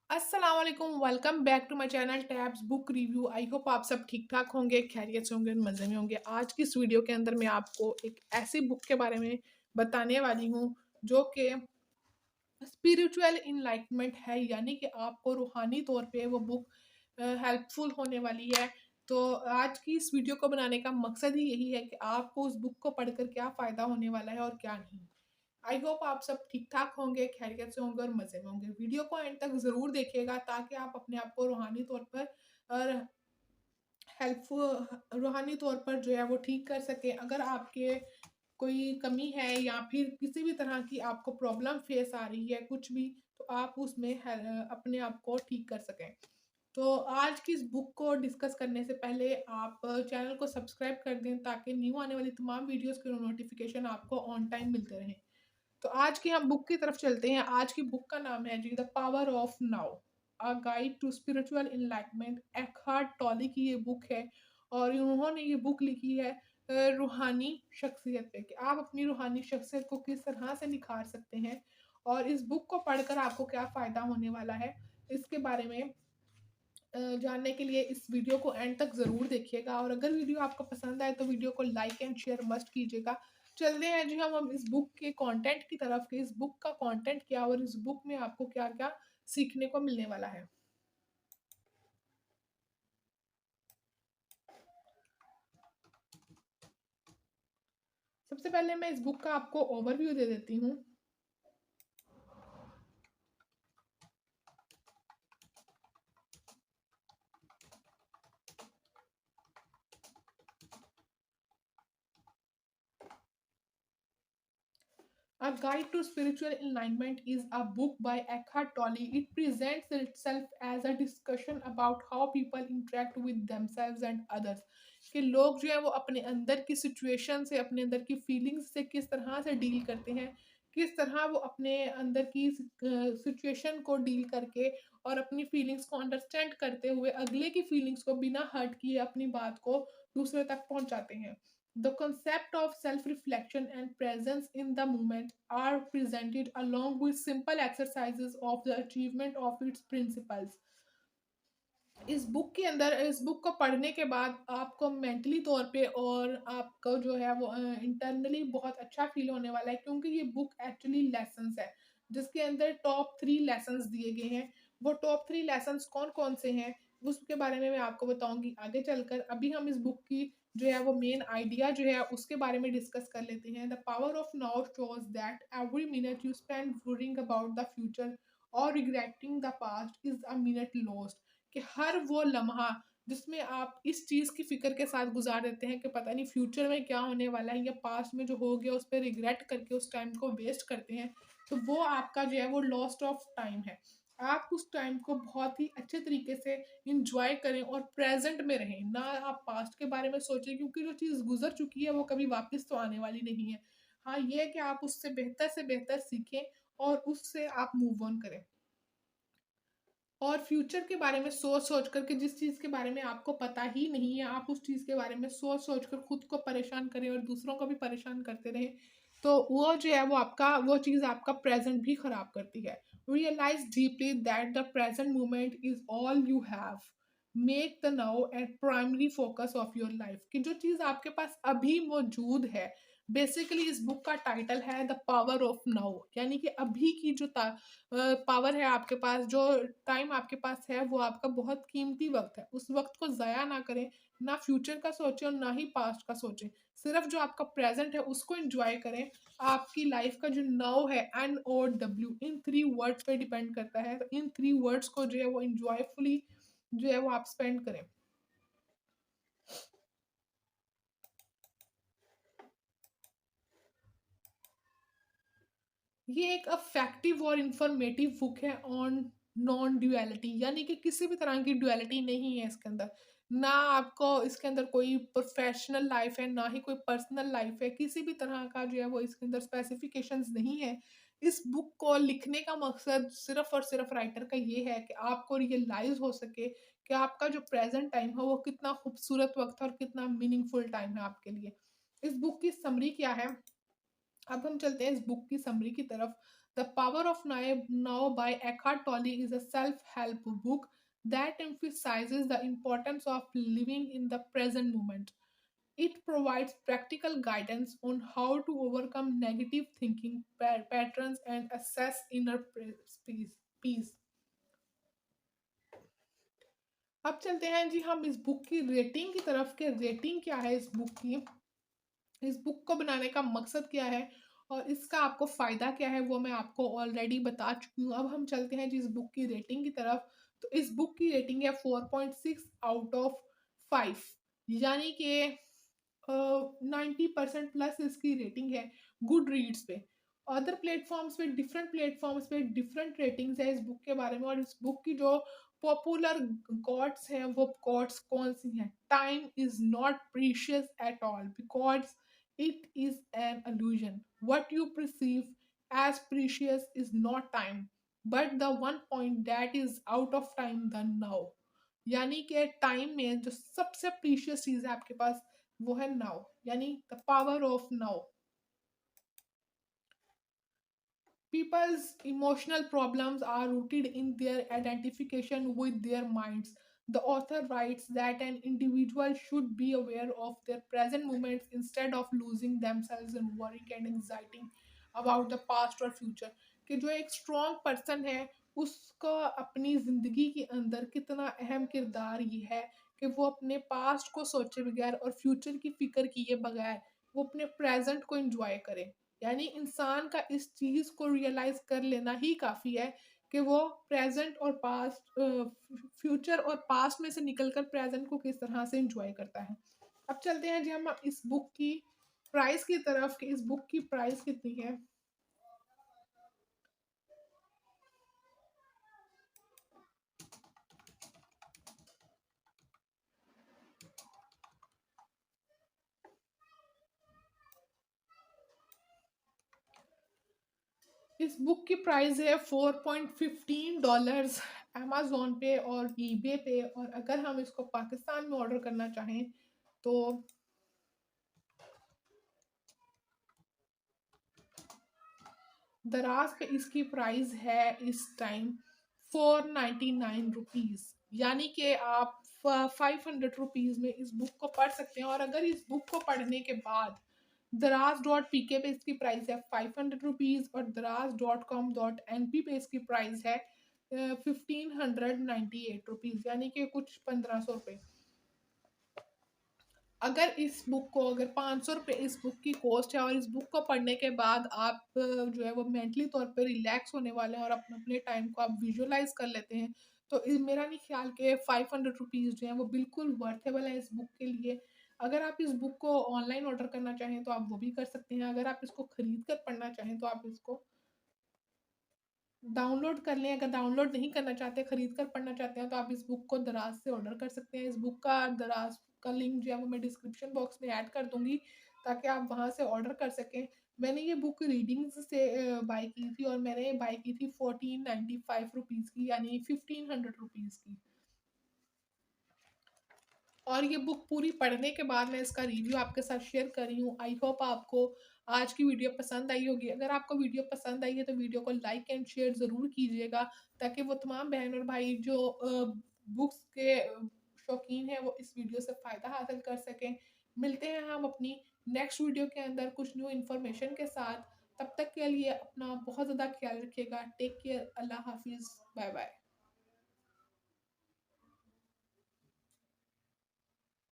अस्सलाम वालेकुम, welcome back to my channel tabs book review. I hope आप सब ठीक ठाक होंगे, खैरियत से होंगे, मज़े में होंगे। आज की इस वीडियो के अंदर मैं आपको एक ऐसी बुक के बारे में बताने वाली हूँ जो कि स्पिरिचुअल इनलाइटमेंट है, यानी कि आपको रूहानी तौर पे वो बुक हेल्पफुल होने वाली है। तो आज की इस वीडियो को बनाने का मकसद ही यही है कि आपको उस बुक को पढ़कर क्या फ़ायदा होने वाला है और क्या नहीं। आई होप आप सब ठीक-ठाक होंगे, खैरियत से होंगे और मज़े में होंगे। वीडियो को एंड तक ज़रूर देखिएगा ताकि आप अपने आप को रूहानी तौर पर और रूहानी तौर पर जो है वो ठीक कर सकें। अगर आपके कोई कमी है या फिर किसी भी तरह की आपको प्रॉब्लम फेस आ रही है कुछ भी, तो आप उसमें अपने आप को ठीक कर सकें। तो आज की इस बुक को डिस्कस करने से पहले आप चैनल को सब्सक्राइब कर दें ताकि न्यू आने वाली तमाम वीडियोज़ के नोटिफ़िकेशन आपको ऑन टाइम मिलते रहें। तो आज की हम बुक की तरफ चलते हैं। आज की बुक का नाम है जी the power of now, a guide to spiritual enlightenment. Eckhart Tolle की ये बुक है और उन्होंने ये बुक लिखी है रूहानी शख्सियत पे कि आप अपनी रूहानी शख्सियत को किस तरह से निखार सकते हैं और इस बुक को पढ़कर आपको क्या फ़ायदा होने वाला है, इसके बारे में जानने के लिए इस वीडियो को एंड तक ज़रूर देखिएगा। और अगर वीडियो आपको पसंद आए तो वीडियो को लाइक एंड शेयर मस्ट कीजिएगा। चलते हैं जी हम इस बुक के कंटेंट की तरफ कि इस बुक का कंटेंट क्या और इस बुक में आपको क्या-क्या सीखने को मिलने वाला है। सबसे पहले मैं इस बुक का आपको ओवरव्यू दे देती हूँ। A Guide to Spiritual Enlightenment is a book by Eckhart Tolle. It presents itself as a discussion about how people interact with themselves and others. कि लोग जो है वो अपने अंदर की सिचुएशन से, अपने अंदर की फीलिंग्स से किस तरह से डील करते हैं, किस तरह वो अपने अंदर की सिचुएशन को डील करके और अपनी फीलिंग्स को अंडरस्टैंड करते हुए अगले की फीलिंग्स को बिना हर्ट किए अपनी बात को दूसरे तक पहुंचाते हैं। The concept of self-reflection and presence in the moment are presented along with simple exercises of the achievement of its principles. इस बुक को पढ़ने के बाद आपको मेंटली तौर पे और आपको जो है वो इंटरनली बहुत अच्छा फील होने वाला है क्योंकि ये बुक एक्चुअली लेसन्स है जिसके अंदर टॉप 3 लेसन्स दिए गए हैं। वो टॉप 3 लेसन्स कौन-कौन से हैं उसके बारे में मैं आपको बताऊँगी आगे चलकर। अभी हम इस बुक की जो है वो मेन आइडिया जो है उसके बारे में डिस्कस कर लेते हैं। The power of now shows that every minute you spend worrying about the future और regretting the past is a minute lost. कि हर वो लम्हा जिसमें आप इस चीज़ की फ़िक्र के साथ गुज़ार देते हैं कि पता नहीं फ्यूचर में क्या होने वाला है या पास्ट में जो हो गया उस पे रिग्रेट करके उस टाइम को वेस्ट करते हैं, तो वो आपका जो है वो लॉस्ट ऑफ टाइम है। आप उस टाइम को बहुत ही अच्छे तरीके से एन्जॉय करें और प्रेज़ेंट में रहें, ना आप पास्ट के बारे में सोचें क्योंकि जो चीज़ गुज़र चुकी है वो कभी वापस तो आने वाली नहीं है। हाँ, ये है कि आप उससे बेहतर से बेहतर सीखें और उससे आप मूव ऑन करें। और फ्यूचर के बारे में सोच-सोच कर के जिस चीज़ के बारे में आपको पता ही नहीं है, आप उस चीज़ के बारे में सोच-सोच कर खुद को परेशान करें और दूसरों को भी परेशान करते रहें, तो वो जो है वो चीज़ आपका प्रेज़ेंट भी ख़राब करती है। Realise deeply that the present moment is all you have. Make the now a primary focus of your life कि जो चीज़ आपके पास अभी मौजूद है, बेसिकली इस बुक का टाइटल है द पावर ऑफ नाउ, यानी कि अभी की जो पावर है आपके पास, जो टाइम आपके पास है, वो आपका बहुत कीमती वक़्त है। उस वक़्त को ज़ाया ना करें, ना फ्यूचर का सोचें और ना ही पास्ट का सोचें। सिर्फ़ जो आपका प्रेज़ेंट है, उसको एन्जॉय करें। आपकी लाइफ़ का जो नाउ है, NOW, इन 3 वर्ड्स पे डिपेंड करता है। तो इन 3 वर्ड्स को जो है वो एन्जॉयफुली जो है वो आप स्पेंड करें। ये एक अफेक्टिव और इंफॉर्मेटिव बुक है ऑन नॉन ड्युअलिटी, यानी कि किसी भी तरह की ड्युअलिटी नहीं है इसके अंदर। ना आपको इसके अंदर कोई प्रोफेशनल लाइफ है, ना ही कोई पर्सनल लाइफ है, किसी भी तरह का जो है वो इसके अंदर स्पेसिफिकेशंस नहीं है। इस बुक को लिखने का मकसद सिर्फ और सिर्फ राइटर का ये है कि आपको रियलाइज हो सके कि आपका जो प्रेजेंट टाइम है वो कितना खूबसूरत वक्त है और कितना मीनिंगफुल टाइम है आपके लिए। इस बुक की समरी क्या है, अब हम चलते हैं इस बुक की समरी की तरफ। The Power of Now by Eckhart Tolle is a self-help book that emphasizes the importance of living in the present moment. It provides practical guidance on how to overcome negative thinking patterns and assess inner peace. अब चलते हैं जी हम इस book की rating की तरफ के rating क्या है इस बुक की, इस बुक को बनाने का मकसद क्या है और इसका आपको फ़ायदा क्या है वो मैं आपको ऑलरेडी बता चुकी हूँ। अब हम चलते हैं जी इस बुक की रेटिंग की तरफ। तो इस बुक की रेटिंग है 4.6 आउट ऑफ 5, यानी कि 90% प्लस इसकी रेटिंग है गुड रीड्स पे। अदर प्लेटफॉर्म्स पे डिफरेंट प्लेटफॉर्म्स पे डिफरेंट रेटिंग्स है इस बुक के बारे में। और इस बुक की जो पॉपुलर कोट्स हैं वो कोट्स कौन सी हैं? Time is not precious at all because it is an illusion. What you perceive as precious is not time, but the one point that is out of time the now. यानी कि time में जो सबसे precious चीज है आपके पास वो है नाउ, यानी the power of now. People's emotional problems are rooted in their identification with their minds. The author writes that an individual should be aware of their present moments instead of losing themselves in worry and anxiety about the past or future. कि जो एक strong person है उसका अपनी जिंदगी के अंदर कितना अहम किरदार ये है कि वो अपने पास्ट को सोचे बगैर और फ्यूचर की फिक्र किए बगैर वो अपने प्रेजेंट को एंजॉय करे। यानी इंसान का इस चीज़ को रियलाइज़ कर लेना ही काफ़ी है कि वो प्रेज़ेंट और पास्ट फ्यूचर और पास्ट में से निकल कर प्रेज़ेंट को किस तरह से एन्जॉय करता है। अब चलते हैं जी हम इस बुक की प्राइस की तरफ कि इस बुक की प्राइस कितनी है। इस बुक की प्राइस है $4.15 अमेज़न पे और ईबे पे। और अगर हम इसको पाकिस्तान में ऑर्डर करना चाहें तो दराज पे इसकी प्राइस है इस टाइम ₹499, यानी कि आप 500 रुपीज़ में इस बुक को पढ़ सकते हैं। और अगर इस बुक को पढ़ने के बाद दराज.pk पे इसकी प्राइस है ₹500 और दराज.com.np पे इसकी प्राइस है ₹1598, यानी कि कुछ 1500 रुपये। अगर इस बुक को अगर 500 रुपये इस बुक की कॉस्ट है और इस बुक को पढ़ने के बाद आप जो है वो मेंटली तौर पे रिलैक्स होने वाले हैं और अपने अपने टाइम को आप विजुअलाइज कर लेते हैं, तो मेरा नहीं ख्याल के 500 रुपीज़ जो है वो बिल्कुल वर्थेबल है इस बुक के लिए। अगर आप इस बुक को ऑनलाइन ऑर्डर करना चाहें तो आप वो भी कर सकते हैं। अगर आप इसको खरीद कर पढ़ना चाहें तो आप इसको डाउनलोड कर लें। अगर डाउनलोड नहीं करना चाहते, खरीद कर पढ़ना चाहते हैं, तो आप इस बुक को दराज से ऑर्डर कर सकते हैं। इस बुक का दराज का लिंक जो है वो मैं डिस्क्रिप्शन बॉक्स में ऐड कर दूँगी ताकि आप वहाँ से ऑर्डर कर सकें। मैंने ये बुक रीडिंग्स से बाय की थी और मैंने बाय की थी ₹1495 की, यानी ₹1500 की। और ये बुक पूरी पढ़ने के बाद मैं इसका रिव्यू आपके साथ शेयर कर रही हूँ। आई होप आपको आज की वीडियो पसंद आई होगी। अगर आपको वीडियो पसंद आई है तो वीडियो को लाइक एंड शेयर ज़रूर कीजिएगा ताकि वो तमाम बहन और भाई जो बुक्स के शौकीन हैं वो इस वीडियो से फ़ायदा हासिल कर सकें। मिलते हैं हम अपनी नेक्स्ट वीडियो के अंदर कुछ न्यू इन्फॉर्मेशन के साथ। तब तक के लिए अपना बहुत ज़्यादा ख्याल रखिएगा। Take care. अल्लाह हाफ़िज़। Bye bye.